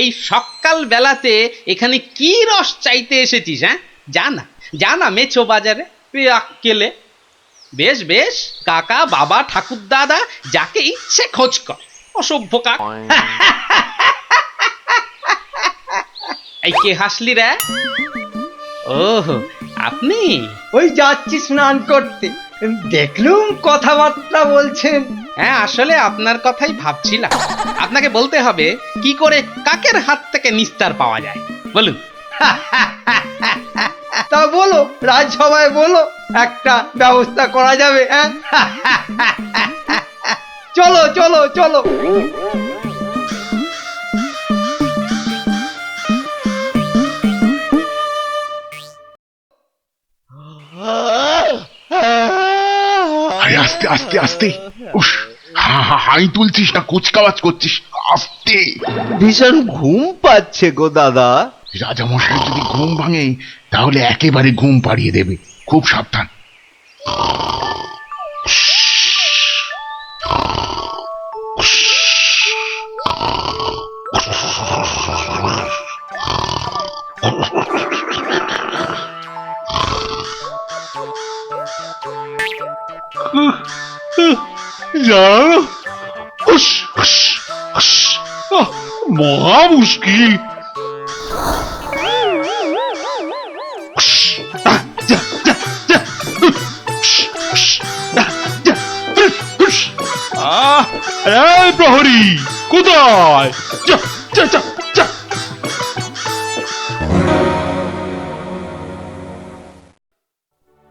এই সকাল বেলাতে এখানে কি রস চাইতে এসেছিস? হ্যাঁ, জানা মেছো বাজারে আক্কেলে। বেশ বেশ, কাকা বাবা ঠাকুর দাদা যাকে ইচ্ছে খোঁজ কর, অসভ্য কাক। এই কে হাসলি রে? ওহ, আপনি? ওই যাচ্ছি স্নান করতে, দেখলুম কথাবার্তা বলছেন। হ্যাঁ, আসলে আপনার কথাই ভাবছিলাম। আপনাকে বলতে হবে কি করে কাকের হাত থেকে নিস্তার পাওয়া যায়, বলুন। তা বলো, রাজসভায় বলো, একটা ব্যবস্থা করা যাবে। হ্যাঁ, চলো চলো চলো। আরে আস্তে আস্তে আস্তে, উস, হাই তুলছিস না কুচকাওয়াজ করছিস, আস্তে। ভীষণ ঘুম পাচ্ছে গো দাদা। রাজামশাই যদি ঘুম ভাঙে তাহলে একেবারে ঘুম পাড়িয়ে দেবে, খুব সাবধান। মহা মুশকিল। প্রহরী কোথায়?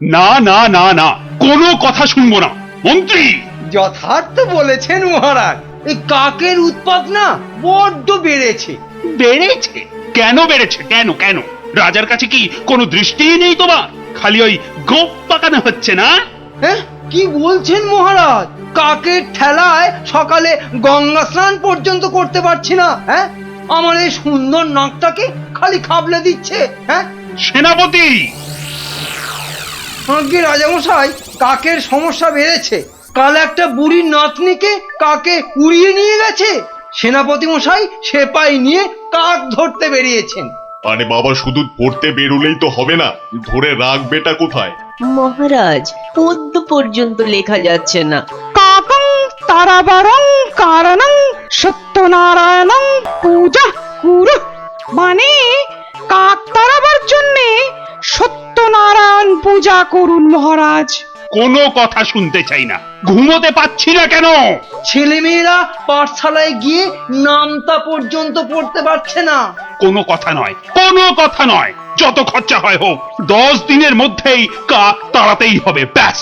না না না না, কোনো কথা শুনবো না মন্ত্রী। যথার্থ বলেছেন মহারাজ, এই কাকের উৎপাত না বড্ড বেড়েছে। বেড়েছে? কেন বেড়েছে? কেন কেন? রাজার কাছে কি কোনো দৃষ্টি নেই তোমার? খালি ওই গোপ পাকানো হচ্ছে না? হ্যাঁ, কি বলছেন মহারাজ? কাকের ঠেলায় সকালে গঙ্গা স্নান পর্যন্ত করতে পারছি না। হ্যাঁ, আমার এই সুন্দর নাকটাকে খালি খাবলে দিচ্ছে। হ্যাঁ, সেনাপতি! আজ্ঞে রাজামশাই, কাকের সমস্যা বেড়েছে। কাল একটা বুড়ির নাতনিকে কাকে উড়িয়ে নিয়ে গেছে। সেনাপতি মশাই সেপাই নিয়ে কাক ধরতে বেরিয়েছেন। আরে বাবা, শুধু পড়তে বেরোলেই তো হবে না, ধরে রাখবেটা কোথায়? মহারাজ, পদ্য পর্যন্ত লেখা যাচ্ছে না। কাকং তারাবরং কারণং সত্যনারায়ণং পূজা কুরু, মানে কাক তাড়াবার জন্য সত্যনারায়ণ পূজা করুন মহারাজ। কোনো কথা শুনতে চাই না। ঘুমোতে পাচ্ছি না কেন? ছেলেমেয়েরা পাঠশালায় গিয়ে নামতা পর্যন্ত পড়তে পারছে না। কোনো কথা নয়, কোনো কথা নয়। যত খরচা হয় হোক, 10 দিনের মধ্যেই কাক তাড়াতেই হবে, ব্যাস।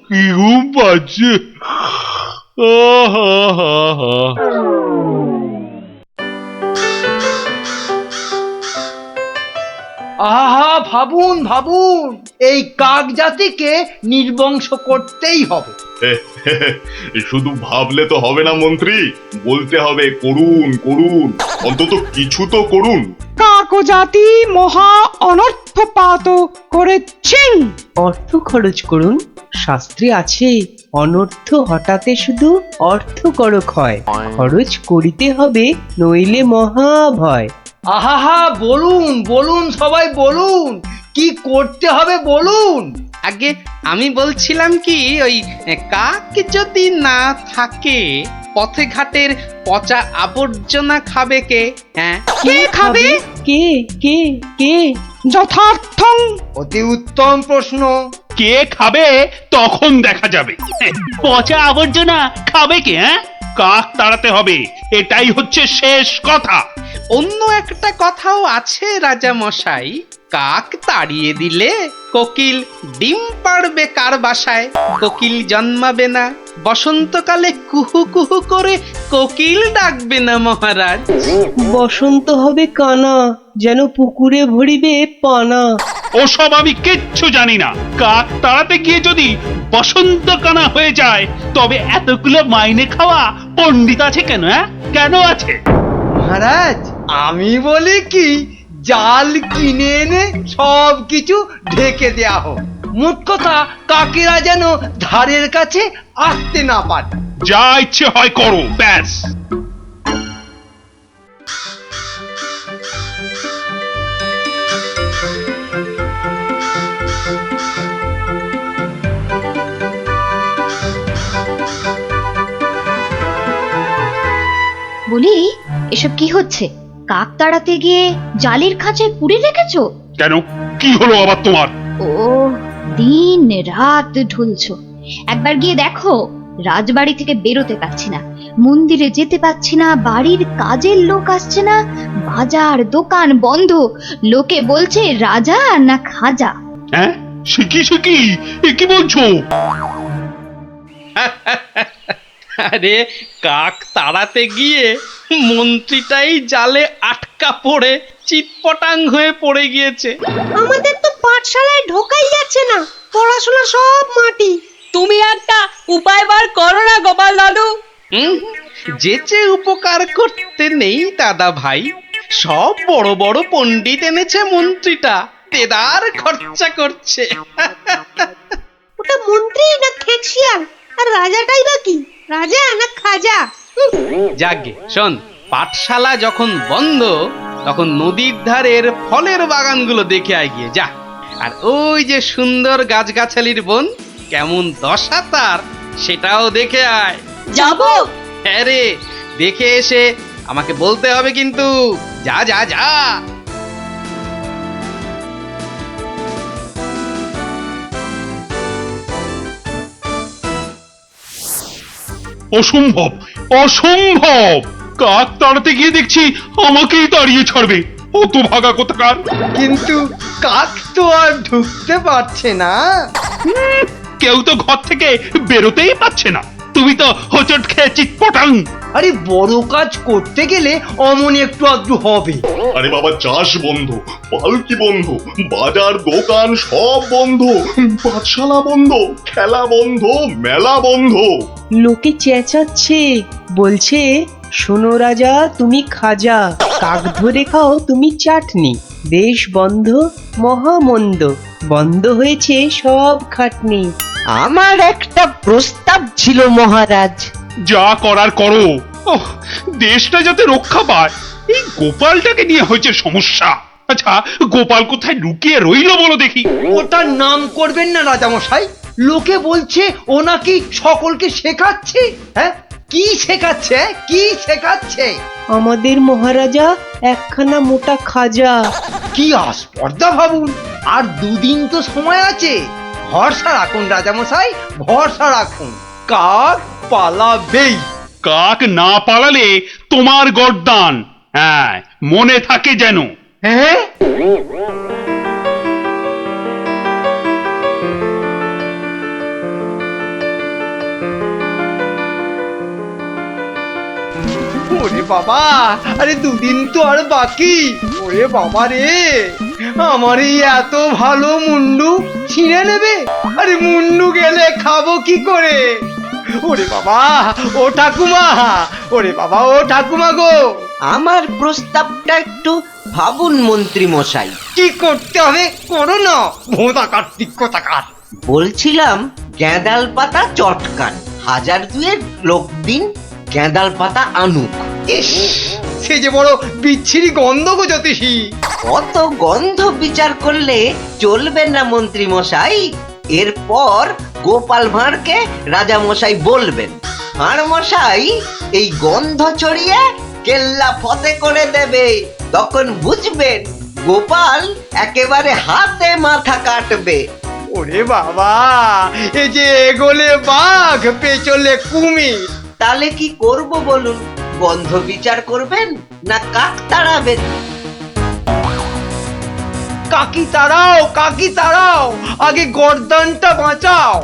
কি ঘুম পাচ্ছে। আহা, ভাবুন ভাবুন, এই কাক জাতিকে নির্বংশ করতেই হবে। শুধু ভাবলে তো হবে না মন্ত্রী, বলতে হবে করুন করুন, অন্তত কিছু তো করুন। কাক জাতি মহা অনর্থপাত করেছেন। অর্থ খরচ করুন। শাস্ত্রে আছে, অনর্থ হঠাতে শুধু অর্থ করক হয়, খরচ করিতে হবে নইলে মহা ভয়। আহা, বলুন বলুন, সবাই বলুন, কি করতে হবে বলুন। আগে আমি বলছিলাম কি, ওই কাক যদি না থাকে, পথে ঘাটের পচা আবর্জনা খাবে কে? হ্যাঁ, কে খাবে? কে কে কে? যথার্থং। অতি উত্তম প্রশ্ন। কে খাবে তখন দেখা যাবে। পচা আবর্জনা খাবে কে? হ্যাঁ, কাক তাড়াতে হবে, এটাই হচ্ছে শেষ কথা। অন্য একটা কথাও আছে রাজা মশাই, কাক তাড়িয়ে দিলে কোকিল ডিম পাড়বে কার বাসায়? কোকিল জন্মাবে না, বসন্তকালে কুহু কুহু করে কোকিল ডাকবে না মহারাজ। বসন্ত হবে কানা, যেন পুকুরে ভরিবে পানা। ওসব আমি কিচ্ছু জানি না। কাক তাড়াতে গিয়ে যদি বসন্ত কানা হয়ে যায়, তবে এতগুলো মাইনে খাওয়া পণ্ডিত আছে কেন? হ্যাঁ, কেন আছে? মহারাজ, আমি বলি কি, জাল কিনে এনে সব কিছু ঢেকে দেয়া হোক। মোট কথা কাকেরা যেন ধারের কাছে আসতে না পারে। যা ইচ্ছে হয় করো, ব্যাস। বলি, এসব কি হচ্ছে? কাক তাড়াতে গিয়ে জালের খাঁচায় পুরে রেখেছো? কেন, কি হলো আবার তোমার? ও, দিন রাত ঢুলছো। একবার গিয়ে দেখো, রাজবাড়ি থেকে বেরোতে পারছি না, মন্দিরে যেতে পারছি না, বাড়ির কাজের লোক আসছে না, বাজার দোকান বন্ধ, লোকে বলছে রাজা না খাজা। হ্যাঁ, সে কি এ কি বলছো? আরে কাক তাড়াতে গিয়ে মন্ত্রীটাই জালে আটকা পড়ে চিৎপটাং হয়ে পড়ে গিয়েছে। আমাদের তো পাঠশালায় ঢোকাই যাচ্ছে না, পড়াশোনা সব মাটি। তুমি একটা উপায় বার করো না গোপাল দাদু। যেচে উপকার করতে নেই দাদা ভাই, সব বড় বড় পণ্ডিত এনেছে মন্ত্রীটা, দেদার খরচা করছে। ওটা মন্ত্রী না খেকশিয়াল, আর রাজাটাই বা কি, রাজা না খাজা? যাগে শোন, পাঠশালা যখন বন্ধ তখন নদীর ধারের ফলের বাগানগুলো দেখে আয় গিয়ে যা। আর ওই যে সুন্দর গাছগাছালির বন, কেমন দশা তার, সেটাও দেখে আয়। যাবো। হ্যাঁ রে, দেখে এসে আমাকে বলতে হবে কিন্তু। যা যা যা। অসম্ভব, অসম্ভব! কাক তাড়াতে গিয়ে দেখছি আমাকেই তাড়িয়ে ছাড়বে, অত ভাগা কোথাকার। কিন্তু কাক তো আর ঢুকতে পারছে না। কেউ তো ঘর থেকে বেরোতেই পারছে না, তুমি তো হোঁচট খেয়ে চিৎপটাং। আরে বড় কাজ করতে গেলে অমন একটু আধটু হবে। আরে বাবা, চাষ বন্ধ, পালকি বন্ধ, বাজার দোকান সব বন্ধ, পাঠশালা বন্ধ, খেলা বন্ধ, মেলা বন্ধ। লোকে চেঁচাচ্ছে, বলছে শোনো রাজা তুমি খাজা, কাক ধরে খাও তুমি চাটনি, দেশ বন্ধ মহামন্দ, বন্ধ হয়েছে সব খাটনি। আমার একটা প্রস্তাব ছিল মহারাজ। যা করার করো, ওহ, দেশটা যাতে রক্ষা পায়। এই গোপালটাকে নিয়ে হয়েছে সমস্যা। আচ্ছা, গোপাল কোথায় লুকিয়ে রইলো বলো দেখি? ওটার নাম করবেন না রাজামশাই, লোকে বলছে ও নাকি সকলকে শেখাচ্ছে। হ্যাঁ, কি শেখাচ্ছে, কি শেখাচ্ছে? আমাদের মহারাজা একখানা মোটা খাজা। কি আস্পর্ধা ভাবুন, আর দুদিন তো সময় আছে। ভরসা রাখুন রাজামশাই, ভরসা রাখুন, কাক পালাবেই। কাক না পালালে তোমার গর্দান, হ্যাঁ, মনে থাকে যেন। হ্যাঁ, ওরে বাবা, আরে দুদিন তো আর বাকি। ওরে বাবা রে, আমার এই এত ভালো মুন্ডু ছিঁড়ে নেবে। আরে মুন্ডু গেলে খাবো কি করে? ওরে বাবা, ও ঠাকুমা, ওরে বাবা, ও ঠাকুমা গো, আমার প্রস্তাবটা একটু ভাবুন মন্ত্রী মশাই। কি করতে হবে করো না, ভোঁতা কার্তিক কোথাকার। বলছিলাম গেঁদাল পাতা চটকান, 1000 লোক দিন গেঁদাল পাতা আনুক। ইস, সে যে বড় বিচ্ছিরি গন্ধ গো জ্যোতিষী। অত গন্ধ বিচার করলে চলবে না মন্ত্রী মশাই। এরপর গোপাল ভাঁড়কে রাজা মশাই বলবেন, ভাঁড় মশাই এই গন্ধ ছড়িয়ে কেল্লা ফতে করে দেবে। তখন বুঝবেন গোপাল একেবারে হাতে মাথা কাটবে। ওরে বাবা, এ যে এগোলে বাঘ পেছলে কুমির। তাহলে কি করব বলুন? গন্ধ বিচার করবেন না কাক তাড়াবেন? কাকি তাড়াও, কাকি তাড়াও, আগে গর্দানটা বাঁচাও।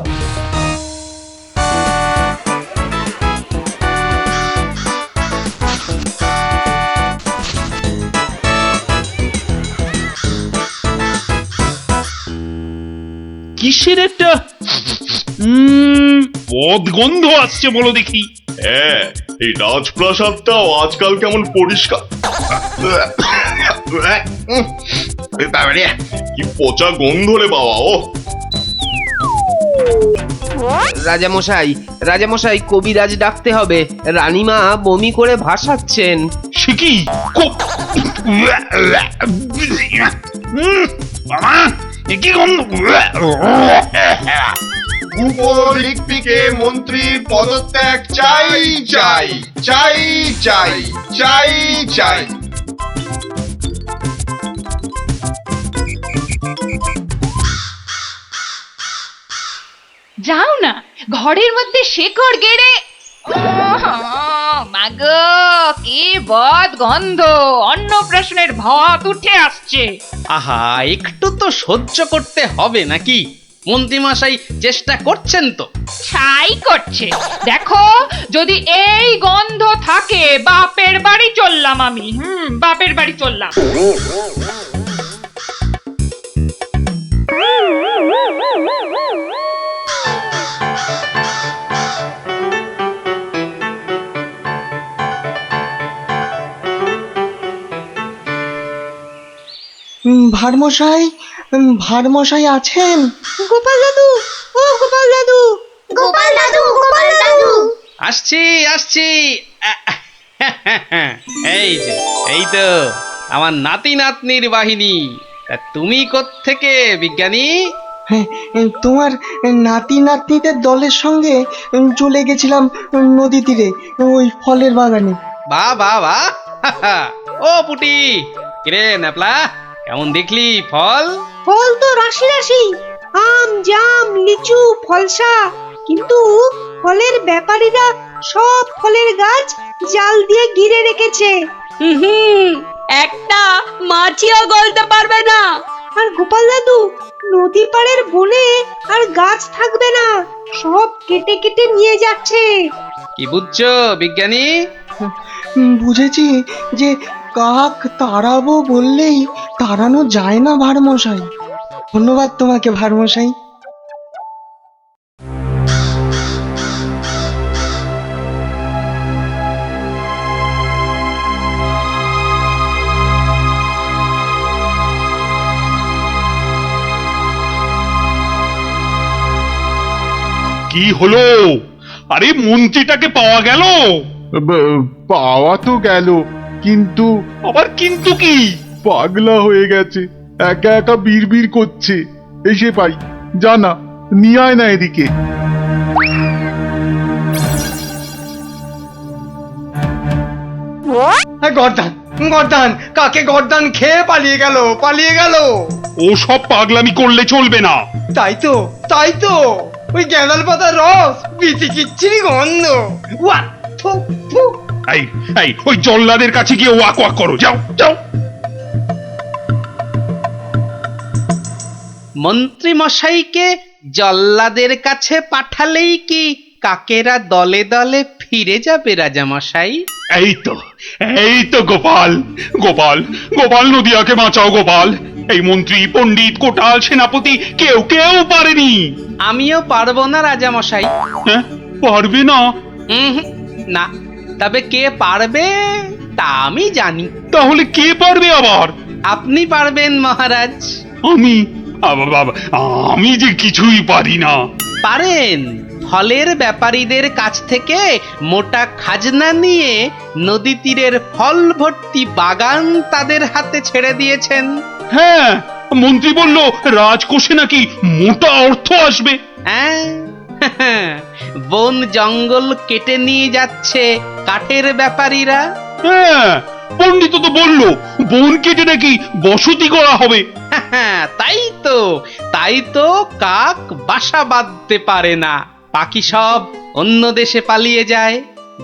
কিসের একটা বদগন্ধ আসছে বলো দেখি? হ্যাঁ, এই রাজপ্রাসাদটাও আজকাল কেমন পরিষ্কার। কি পচা গন্ধ রে বাবা। ও রাজামশাই রাজামশাই কবিরাজ ডাকতে হবে, রানীমা বমি করে ভাসাচ্ছেন। সে কি বাবা, এ কি গন্ধ? উপদিক থেকে মন্ত্রীর পদত্যাগ চাই চাই চাই চাই চাই চাই। যাও না, ঘরের মধ্যে শেকড় গেড়ে। মাগো, কি বদ গন্ধ! অন্নপ্রাশনের ভাত উঠে আসছে। আহা, একটু তো সহ্য করতে হবে নাকি? মন্ত্রীমশাই চেষ্টা করছেন তো। ছাই করছে। দেখো, যদি এই গন্ধ থাকে, বাপের বাড়ি চললাম আমি। বাপের বাড়ি চললাম। ভারমশাই, ভারমশাই আছেন? গোপাল দাদু, ও গোপাল দাদু, গোপাল দাদু, গোপাল দাদু। আসছি আসছি। এই যে, এই তো আমার নাতি নাতনির বাহিনী। তা তুমি কোত্থেকে বিজ্ঞানী? তোমার নাতি নাতনিদের দলের সঙ্গে চলে গেছিলাম নদী তীরে, ওই ফলের বাগানে। বাহ বাহ বাহ! ও পুটি, কিরে ন্যাপলা, কেমন দেখলি ফল? ফল তো রাশি রাশি, আম, জাম, লিচু, ফলসা। কিন্তু ফলের ব্যাপারীরা সব ফলের গাছ জাল দিয়ে ঘিরে রেখেছে। একটা মাছিও গলতে পারবে না। আর গোপাল দাদু, নদী পাড়ের বনে আর গাছ থাকবে না, সব কেটে কেটে নিয়ে যাচ্ছে। কি বুঝছো বিজ্ঞানী? বুঝেছি যে কাক তাড়াবো বললেই তাড়ানো যায় না ভারমশাই। ধন্যবাদ তোমাকে ভারমশাই। কি হলো? আরে মন্ত্রীটাকে পাওয়া গেল? পাওয়া তো গেল, কিন্তু আবার কিন্তু কি? পাগলা হয়ে গেছে, একা একা বিড়বিড় করছে। এসে পাই, জানা নিয়ে আয় না এদিকে। গর্দান, গর্দান, কাকে গর্দান খেয়ে পালিয়ে গেল, পালিয়ে গেল। ও সব পাগলামি করলে চলবে না। তাই তো, তাই তো, ওই গ্যাঁদাল পাতার রস, বিচি কিচ্ছিরি গন্ধ। ওয়া, থু, থু। এই এই, ওই জল্লাদের কাছে গিয়ে ওয়াক ওয়াক করো, যাও যাও। মন্ত্রী মশাইকে জল্লাদের কাছে পাঠালেই কি কাকেরা দলে দলে ফিরে যাবে রাজামশাই? এই তো গোপাল, গোপাল, গোপাল, নদিয়াকে বাঁচাও গোপাল। এই মন্ত্রী, পণ্ডিত, কোটাল, সেনাপতি কেউ কেউ পারেনি। আমিও পারবো না রাজামশাই। হ্যাঁ, পারবে না? না, তবে কে পারবে তা আমি জানি। তাহলে কে পারবে আবার? আপনি পারবেন মহারাজ। আমি? আমি যে কিছুই পারি না। পারেন। ফলের ব্যাপারীদের কাছ থেকে মোটা খাজনা নিয়ে নদী তীরের ফল ভর্তি বাগান তাদের হাতে ছেড়ে দিয়েছেন। হ্যাঁ, মন্ত্রী বলল রাজকোষে নাকি মোটা অর্থ আসবে। হ্যাঁ, বন জঙ্গল কেটে নিয়ে যাচ্ছে কাঠের ব্যাপারীরা। হ্যাঁ, পণ্ডিত তো বলল বন কেটে নাকি বসতি করা হবে। তাই তো কাক বাসা বাঁধতে পারে না, পাখি সব অন্য দেশে পালিয়ে যায়।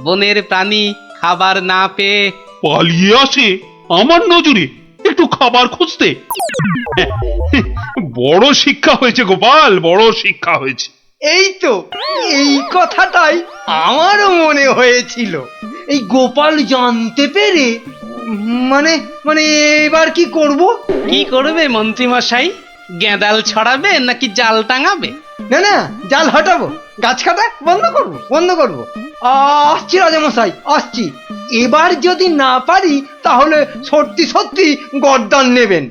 বনের প্রাণী খাবার না পেয়ে পালিয়ে আসে আমার নজরে একটু খাবার খুঁজতে। বড় শিক্ষা হয়েছে গোপাল, বড় শিক্ষা হয়েছে। এই তো, এই কথাটাই আমারও মনে হয়েছিল। এই গোপাল জানতে পেরে মানে মানে এবার কি করব? কি করবে মন্ত্রী মশাই? গেঁদাল ছড়াবে নাকি জাল টাঙাবে? না না, জাল হটাবো, গাছ কাটা বন্ধ করব, বন্ধ করব। আসছি রাজামশাই, আসছি। এবার যদি না পারি তাহলে সত্যি সত্যি গর্দান নেবেন।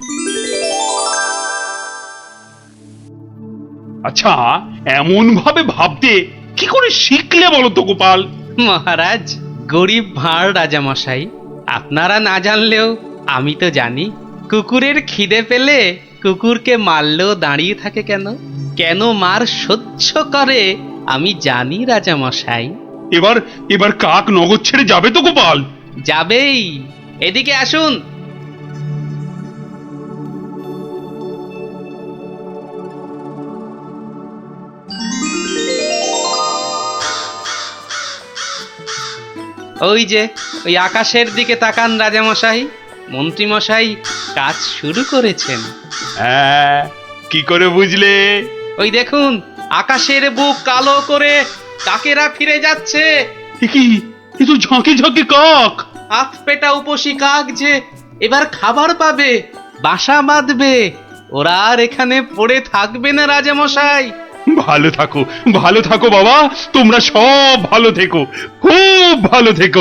আচ্ছা, এমন ভাবে ভাবতে কি করে শিখলে বলো তো গোপাল? মহারাজ, গরিব ভাঁড় রাজামশাই, আপনারা না জানলেও আমি তো জানি। কুকুরের খিদে পেলে কুকুরকে মারলেও দাঁড়িয়ে থাকে কেন? কেন মার সহ্য করে আমি জানি রাজামশাই। এবার এবার কাক নগর ছেড়ে যাবে তো গোপাল? যাবেই, এদিকে আসুন। ওই যে ওই আকাশের দিকে তাকান রাজামশাই, মন্ত্রীমশাই কাজ শুরু করেছেন। হ্যাঁ, কি করে বুঝলে? ওই দেখুন, আকাশের বুক কালো করে কাকেরা ফিরে যাচ্ছে। এ কি, এ তো ঝাঁকে ঝাঁকে কাক। হাত পেটা উপসী কাক যে এবার খাবার পাবে, বাসা বাঁধবে। ওরা আর এখানে পড়ে থাকবে না রাজামশাই। ভালো থাকো বাবা, তোমরা সব ভালো থেকো, খুব ভালো থেকো।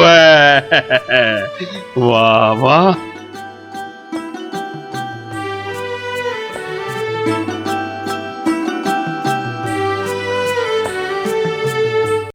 বাবা,